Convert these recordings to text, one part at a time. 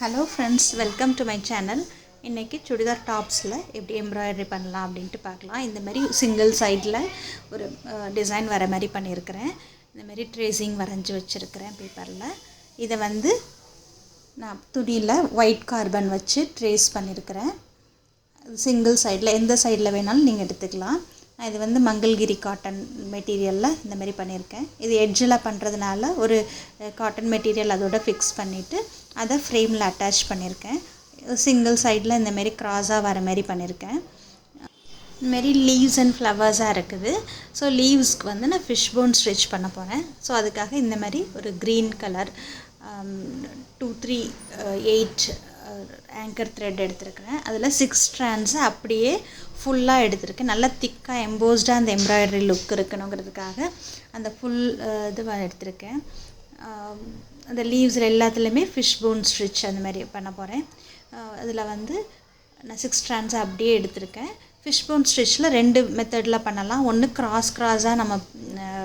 Hello friends, welcome to my channel. இன்னைக்கு சுடிதார் டாப்ஸில் எப்படி embroidery பண்ணலாம் அப்படின்ட்டு பார்க்கலாம். இந்த மாதிரி சிங்கிள் சைடில் ஒரு டிசைன் வர மாதிரி பண்ணியிருக்கிறேன். இந்த மாதிரி ட்ரேசிங் வரைஞ்சி வச்சுருக்கிறேன் பேப்பரில். இதை வந்து நான் துணியில் ஒயிட் கார்பன் வச்சு ட்ரேஸ் பண்ணியிருக்கிறேன். சிங்கிள் சைடில் எந்த சைடில் வேணாலும் நீங்கள் எடுத்துக்கலாம். நான் இது வந்து மங்கள்கிரி காட்டன் மெட்டீரியலில் இந்த மாதிரி பண்ணியிருக்கேன். இது எட்ஜில் பண்ணுறதுனால ஒரு காட்டன் மெட்டீரியல் அதோட ஃபிக்ஸ் பண்ணிவிட்டு அதை ஃப்ரேமில் அட்டாச் பண்ணியிருக்கேன். சிங்கிள் சைடில் இந்தமாரி க்ராஸாக வர மாதிரி பண்ணியிருக்கேன். இந்தமாரி லீவ்ஸ் அண்ட் ஃப்ளவர்ஸாக இருக்குது. ஸோ லீவ்ஸ்க்கு வந்து நான் ஃபிஷ்போன் ஸ்டிச் பண்ண போகிறேன். ஸோ அதுக்காக இந்த மாதிரி ஒரு க்ரீன் கலர் 238 ஆங்கர் த்ரெட் எடுத்துருக்கிறேன். அதில் 6 ஸ்ட்ராண்ட்ஸை அப்படியே ஃபுல்லாக எடுத்துருக்கேன். நல்லா திக்காக எம்போஸ்டாக அந்த எம்ப்ராய்டரி லுக் இருக்கணுங்கிறதுக்காக அந்த ஃபுல் இது எடுத்திருக்கேன். அந்த லீவ்ஸில் எல்லாத்துலேயுமே ஃபிஷ்போன் ஸ்டிச் அந்த மாதிரி பண்ண போகிறேன். அதில் வந்து நான் 6 ஸ்ட்ராண்ட்ஸை அப்படியே எடுத்திருக்கேன். ஃபிஷ்போன் ஸ்டிச்சில் 2 மெத்தடில் பண்ணலாம். ஒன்று க்ராஸாக நம்ம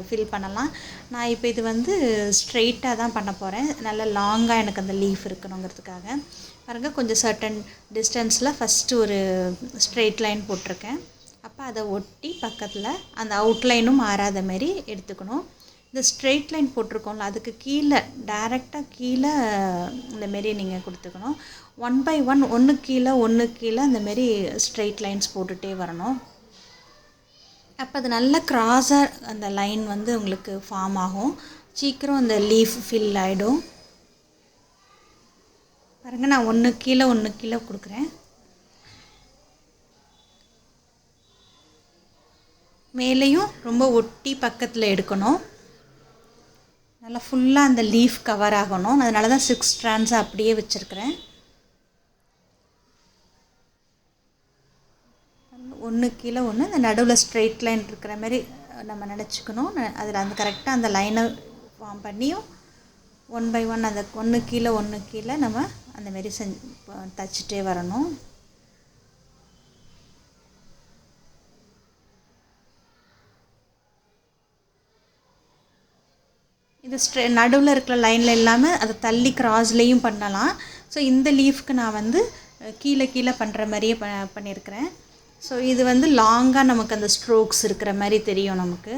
ஃபில் பண்ணலாம். நான் இப்போ இது வந்து ஸ்ட்ரெயிட்டாக தான் பண்ண போகிறேன். நல்லா லாங்காக எனக்கு அந்த லீஃப் இருக்கணுங்கிறதுக்காக பாருங்கள். கொஞ்சம் சர்டன் டிஸ்டன்ஸில் ஃபஸ்ட்டு ஒரு ஸ்ட்ரெயிட் லைன் போட்டிருக்கேன். அப்போ அதை ஒட்டி பக்கத்தில் அந்த அவுட்லைனும் மாறாத மாரி எடுத்துக்கணும். இந்த ஸ்ட்ரெயிட் லைன் போட்டிருக்கோம்ல, அதுக்கு கீழே டைரெக்டாக கீழே இந்தமாரி நீங்கள் கொடுத்துக்கணும். 1 by 1 ஒன்று கீழே அந்தமாரி ஸ்ட்ரெயிட் லைன்ஸ் போட்டுகிட்டே வரணும். அப்போ அது நல்ல க்ராஸாக அந்த லைன் வந்து உங்களுக்கு ஃபார்ம் ஆகும். சீக்கிரம் அந்த லீஃப் ஃபில் ஆகிடும். பாருங்கள், நான் ஒன்று கீழே கொடுக்குறேன். மேலேயும் ரொம்ப ஒட்டி பக்கத்தில் எடுக்கணும். நல்லா ஃபுல்லாக அந்த லீஃப் கவர் ஆகணும். அதனால தான் 6 ஸ்ட்ராண்ட்ஸை அப்படியே வச்சுருக்கிறேன். ஒன்று கீழே ஒன்று இந்த நடுவில் ஸ்ட்ரெயிட் லைன் இருக்கிற மாதிரி நம்ம நினச்சிக்கணும். அதில் அந்த கரெக்டாக அந்த லைனை ஃபார்ம் பண்ணியும் 1 by 1 அந்த ஒன்று கீழே நம்ம அந்தமாரி தச்சுட்டே வரணும். இது நடுவில் இருக்கிற லைனில் இல்லாமல் அதை தள்ளி க்ராஸ்லேயும் பண்ணலாம். ஸோ இந்த லீஃப்க்கு நான் வந்து கீழே பண்ணுற மாதிரியே பண்ணியிருக்கிறேன். ஸோ இது வந்து லாங்காக நமக்கு அந்த ஸ்ட்ரோக்ஸ் இருக்கிற மாதிரி தெரியும் நமக்கு.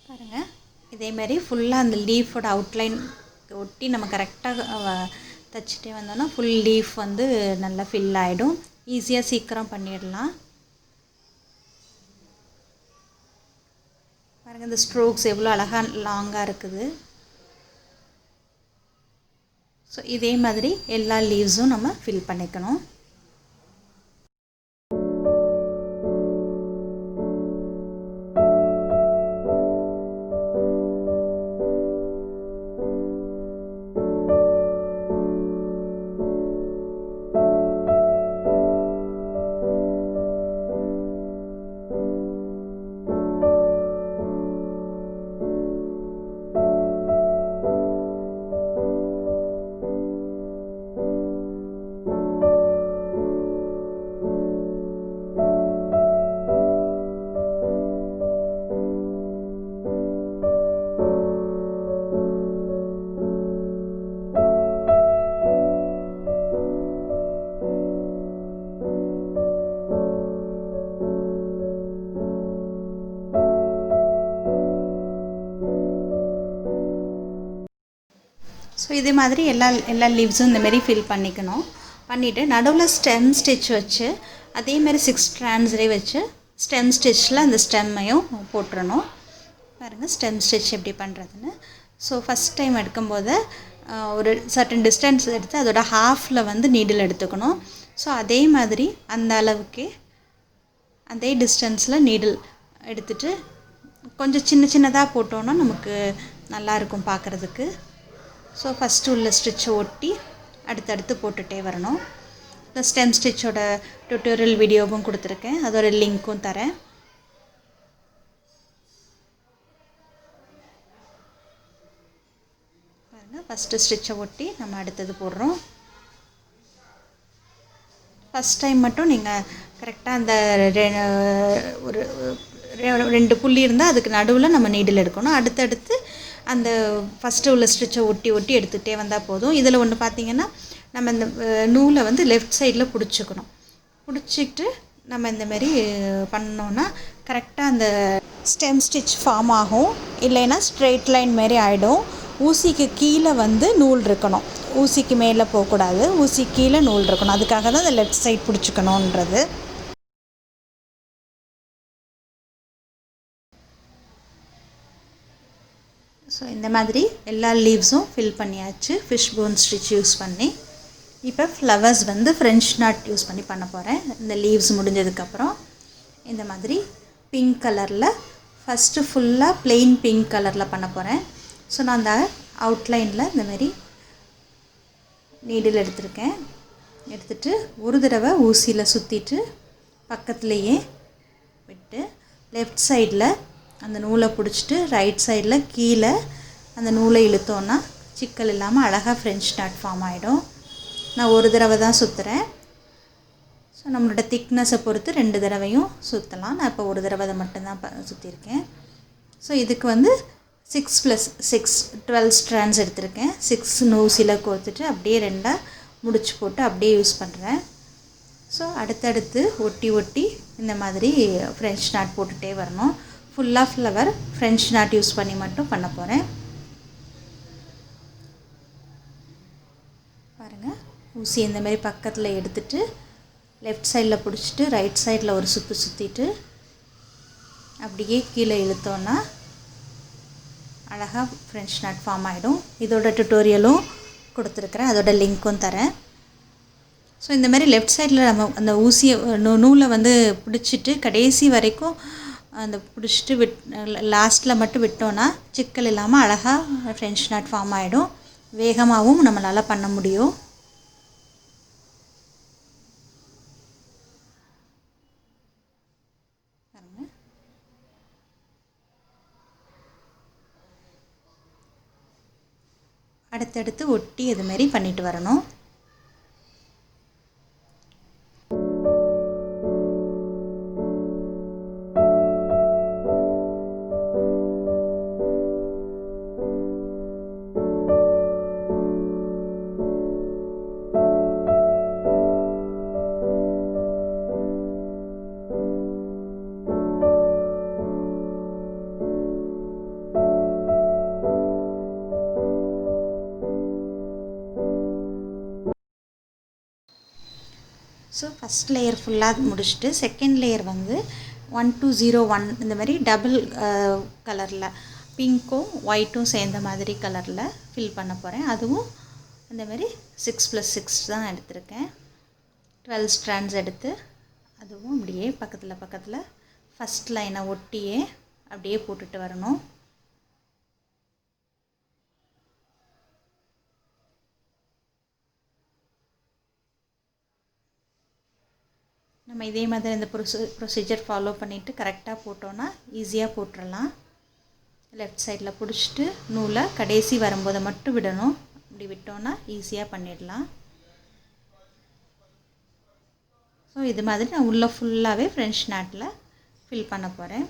பாருங்கள், இதேமாரி ஃபுல்லாக அந்த லீஃபோட அவுட்லைன் ஒட்டி நம்ம கரெக்டாக தைச்சிட்டே வந்தோன்னா ஃபுல் லீஃப் வந்து நல்லா ஃபில் ஆகிடும். ஈஸியாக சீக்கிரம் பண்ணிடலாம். பாருங்கள், இந்த ஸ்ட்ரோக்ஸ் எவ்வளோ அழகாக லாங்காக இருக்குது. ஸோ இதே மாதிரி எல்லா லீவ்ஸும் நம்ம ஃபில் பண்ணிக்கணும். ஸோ இதே மாதிரி எல்லா லீவ்ஸும் இந்தமாரி ஃபில் பண்ணிக்கணும். பண்ணிவிட்டு நடுவில் ஸ்டெம் ஸ்டிச் வச்சு அதேமாதிரி 6 ஸ்ட்ராண்ட்ஸ்லேயே வச்சு ஸ்டெம் ஸ்டிச்சில் அந்த ஸ்டெம்மையும் போட்டுறணும். பாருங்கள் ஸ்டெம் ஸ்டிச் எப்படி பண்ணுறதுன்னு. ஸோ ஃபஸ்ட் டைம் எடுக்கும்போது ஒரு சர்டன் டிஸ்டன்ஸ் எடுத்து அதோட ஹாஃபில் வந்து நீடில் எடுத்துக்கணும். ஸோ அதே மாதிரி அந்த அளவுக்கே அதே டிஸ்டன்ஸில் நீடில் எடுத்துகிட்டு கொஞ்சம் சின்னதாக போட்டோன்னா நமக்கு நல்லாயிருக்கும் பார்க்குறதுக்கு. ஸோ ஃபஸ்ட்டு உள்ள ஸ்டிச்சை ஒட்டி அடுத்தடுத்து போட்டுகிட்டே வரணும். இந்த ஸ்டெம் ஸ்டிச்சோட டியூட்டோரியல் வீடியோவும் கொடுத்துருக்கேன், அதோட லிங்க்கும் தரேன். பாருங்கள், ஃபஸ்ட்டு ஸ்டிச்சை ஒட்டி நம்ம அடுத்தது போடுறோம். ஃபஸ்ட் டைம் மட்டும் நீங்கள் கரெக்டாக அந்த ஒரு 2 புள்ளி இருந்தால் அதுக்கு நடுவில் நம்ம நீடில் எடுக்கணும். அடுத்தடுத்து அந்த ஃபஸ்ட்டு உள்ள ஸ்டிச்சை ஒட்டி ஒட்டி எடுத்துகிட்டே வந்தால் போதும். இதில் ஒன்று பார்த்திங்கன்னா நம்ம இந்த நூலை வந்து லெஃப்ட் சைடில் பிடிச்சிக்கணும். பிடிச்சிக்கிட்டு நம்ம இந்தமாரி பண்ணோன்னா கரெக்டாக அந்த ஸ்டெம் ஸ்டிச் ஃபார்ம் ஆகும். இல்லைன்னா ஸ்ட்ரெயிட் லைன் மாரி ஆகிடும். ஊசிக்கு கீழே வந்து நூல் இருக்கணும், ஊசிக்கு மேலே போகக்கூடாது. ஊசி கீழே நூல் இருக்கணும். அதுக்காக தான் அந்த லெஃப்ட் சைட் பிடிச்சிக்கணுன்றது. ஸோ இந்த மாதிரி எல்லா லீவ்ஸும் ஃபில் பண்ணியாச்சு ஃபிஷ் போன் ஸ்டிச் யூஸ் பண்ணி. இப்போ ஃப்ளவர்ஸ் வந்து ஃப்ரெஞ்ச் நாட் யூஸ் பண்ணி பண்ண போகிறேன். இந்த லீவ்ஸ் முடிஞ்சதுக்கப்புறம் இந்த மாதிரி பிங்க் கலரில் ஃபஸ்ட்டு ஃபுல்லாக ப்ளெயின் பிங்க் கலரில் பண்ண போகிறேன். ஸோ நான் அந்த அவுட்லைனில் இந்தமாரி நீடில் எடுத்துகிட்டு ஒரு தடவை ஊசியில் சுற்றிட்டு பக்கத்துலேயே விட்டு லெஃப்ட் சைடில் அந்த நூலை பிடிச்சிட்டு ரைட் சைடில் கீழே அந்த நூலை இழுத்தோன்னா சிக்கல் இல்லாமல் அழகாக ஃப்ரெஞ்ச் நாட் ஃபார்ம் ஆகிடும். நான் ஒரு தடவை தான் சுற்றுறேன். ஸோ நம்மளோட திக்னஸை பொறுத்து 2 தடவையும் சுற்றலாம். நான் இப்போ ஒரு தடவை மட்டும்தான் சுற்றிருக்கேன். ஸோ இதுக்கு வந்து 6 + 6 12 ஸ்ட்ராண்ட்ஸ் எடுத்திருக்கேன். 6 ஊசியில் கோர்த்துட்டு அப்படியே 2ஆக முடிச்சு போட்டு அப்படியே யூஸ் பண்ணுறேன். ஸோ அடுத்தடுத்து ஒட்டி ஒட்டி இந்த மாதிரி ஃப்ரெஞ்ச் நாட் போட்டுகிட்டே வரணும். ஃபுல்லாக ஃப்ளவர் ஃப்ரெஞ்ச் நாட் யூஸ் பண்ணி மட்டும் பண்ண போகிறேன். பாருங்கள், ஊசி இந்தமாரி பக்கத்தில் எடுத்துகிட்டு லெஃப்ட் சைடில் பிடிச்சிட்டு ரைட் சைடில் ஒரு சுற்றிட்டு அப்படியே கீழே இழுத்தோன்னா அழகாக ஃப்ரெஞ்ச் நாட் ஃபார்ம் ஆகிடும். இதோட டுட்டோரியலும் கொடுத்துருக்குறேன், அதோட லிங்க்கும் தரேன். ஸோ இந்தமாரி லெஃப்ட் சைடில் நம்ம அந்த ஊசியை நூலை வந்து பிடிச்சிட்டு கடைசி வரைக்கும் அந்த பிடிச்சிட்டு லாஸ்ட்டில் மட்டும் விட்டோன்னா சிக்கல் இல்லாமல் அழகாக ஃப்ரெஞ்ச் நாட் ஃபார்ம் ஆகிடும். வேகமாகவும் நம்மளால் பண்ண முடியும். அடுத்தடுத்து ஒட்டி இதுமாரி பண்ணிட்டு வரணும். ஸோ ஃபஸ்ட் லேயர் ஃபுல்லாக முடிச்சுட்டு செகண்ட் லேயர் வந்து 1 2 0 1 இந்த மாதிரி டபுள் கலரில் பிங்க்கும் ஒயிட்டும் சேர்ந்த மாதிரி கலரில் ஃபில் பண்ண போகிறேன். அதுவும் இந்தமாரி 6 + 6 தான் எடுத்திருக்கேன். 12 ஸ்ட்ராண்ட்ஸ் எடுத்து அதுவும் அப்படியே பக்கத்தில் ஃபஸ்ட் லைனை ஒட்டியே அப்படியே போட்டுட்டு வரணும். நம்ம இதே மாதிரி இந்த ப்ரொசீஜர் ஃபாலோ பண்ணிவிட்டு கரெக்டாக போட்டோன்னா ஈஸியாக போட்டுடலாம். லெஃப்ட் சைடில் பிடிச்சிட்டு நூலை கடைசி வரும்போது மட்டும் விடணும். இப்படி விட்டோன்னா ஈஸியாக பண்ணிடலாம். ஸோ இது மாதிரி நான் உள்ளே ஃபுல்லாகவே ஃப்ரெஞ்ச் நாட்டில் ஃபில் பண்ண போகிறேன்.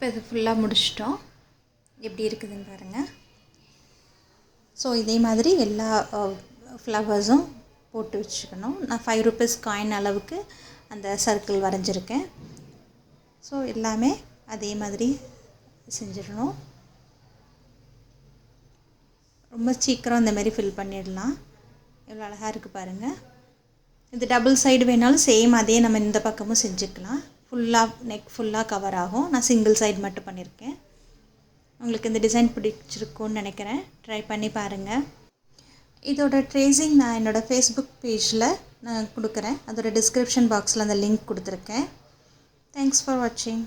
இப்போ இது ஃபுல்லாக முடிச்சிட்டோம். எப்படி இருக்குதுன்னு பாருங்கள். ஸோ இதே மாதிரி எல்லா ஃப்ளவர்ஸும் போட்டு வச்சுக்கணும். நான் 5 ருபீஸ் காயின் அளவுக்கு அந்த சர்க்கிள் வரைஞ்சிருக்கேன். ஸோ எல்லாமே அதே மாதிரி செஞ்சிடணும். ரொம்ப சீக்கிரம் இந்தமாரி ஃபில் பண்ணிடலாம். எவ்வளோ அழகாக இருக்குது பாருங்கள். இது டபுள் சைடு வேணாலும் சேம் அதே நம்ம இந்த பக்கமும் செஞ்சுக்கலாம். ஃபுல்லாக நெக் ஃபுல்லாக கவர் ஆகும். நான் சிங்கிள் சைடு மட்டும் பண்ணியிருக்கேன். உங்களுக்கு இந்த டிசைன் பிடிச்சிருக்குன்னு நினைக்கிறேன். ட்ரை பண்ணி பாருங்கள். இதோட ட்ரேசிங் நான் என்னோடய ஃபேஸ்புக் பேஜில் நான் கொடுக்குறேன். அதோட டிஸ்கிரிப்ஷன் பாக்ஸில் அந்த லிங்க் கொடுத்துருக்கேன். தேங்க்ஸ் ஃபார் வாட்சிங்.